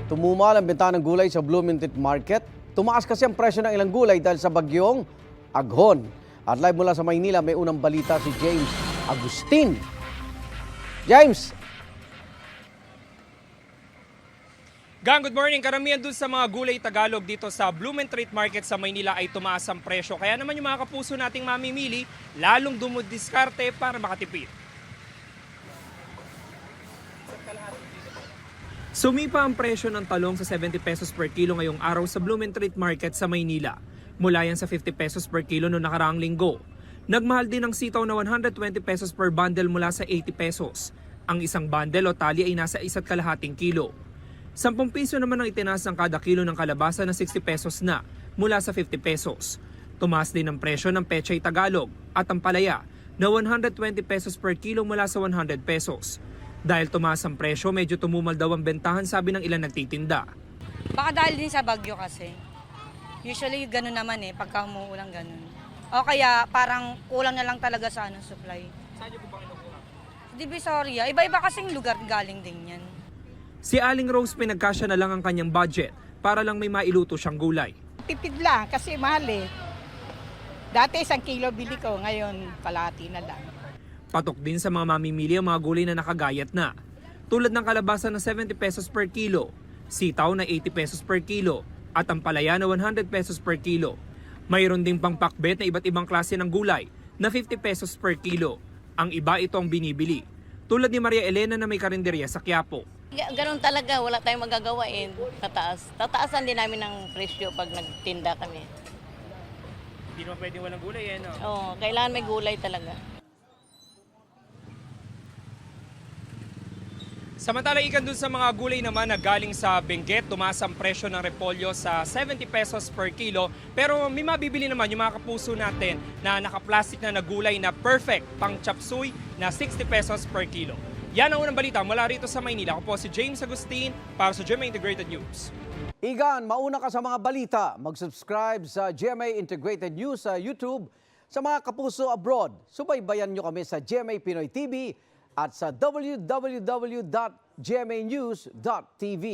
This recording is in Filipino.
Tumumal ang benta ng gulay sa Bloomington Market. Tumaas kasi ang presyo ng ilang gulay dahil sa bagyong Aghon. At live mula sa Maynila, may unang balita si James Agustin. James! Gang, good morning. Karamihan dun sa mga gulay Tagalog dito sa Bloomington Market sa Maynila ay tumaas ang presyo. Kaya naman yung mga kapuso nating mamimili, lalong dumudiskarte para makatipid. Sumipa ang presyo ng talong sa 70 pesos per kilo ngayong araw sa Bloomington Market sa Maynila. Mula yan sa 50 pesos per kilo noong nakaraang linggo. Nagmahal din ang sitaw na 120 pesos per bundle mula sa 80 pesos. Ang isang bundle o tali ay nasa 1.5 kilo. 10 piso naman ang itinaas ng kada kilo ng kalabasa na 60 pesos na mula sa 50 pesos. Tumaas din ang presyo ng pechay Tagalog at ang palaya na 120 pesos per kilo mula sa 100 pesos. Dahil tumaas ang presyo, medyo tumumal daw ang bentahan, sabi ng ilan nagtitinda. Baka dahil din sa bagyo kasi. Usually ganun naman pagka umuulan ganun. O kaya parang kulang na lang talaga sa supply. Saan niyo po ba kinukuha? Divisoria, iba-iba kasing lugar galing din yan. Si Aling Rose pinagkasya na lang ang kanyang budget para lang may mailuto siyang gulay. Tipid lang kasi mahal Dati 1 kilo bili ko, ngayon kalahati na lang. Patok din sa mga mamimili ang mga gulay na nakagayat na. Tulad ng kalabasa na 70 pesos per kilo, sitaw na 80 pesos per kilo, at ang palaya na 100 pesos per kilo. Mayroon ding pang pakbet na iba't ibang klase ng gulay na 50 pesos per kilo. Ang iba ito ang binibili. Tulad ni Maria Elena na may karinderya sa Quiapo. Ganun talaga, wala tayong magagawa tataas. Tataasan din namin ng presyo pag nagtinda kami. Hindi naman pwedeng walang gulay no? Oo, kailangan may gulay talaga. Samantala, ikan dun sa mga gulay naman na galing sa Benguet, tumaas ang presyo ng repolyo sa 70 pesos per kilo. Pero may mabibili naman yung mga kapuso natin na naka-plastic na gulay na perfect pang chapsuy na 60 pesos per kilo. Yan ang unang balita mula rito sa Maynila. Ako po si James Agustin para sa GMA Integrated News. Igan, mauna ka sa mga balita. Mag-subscribe sa GMA Integrated News sa YouTube. Sa mga kapuso abroad, subaybayan nyo kami sa GMA Pinoy TV at sa www.gmanews.tv.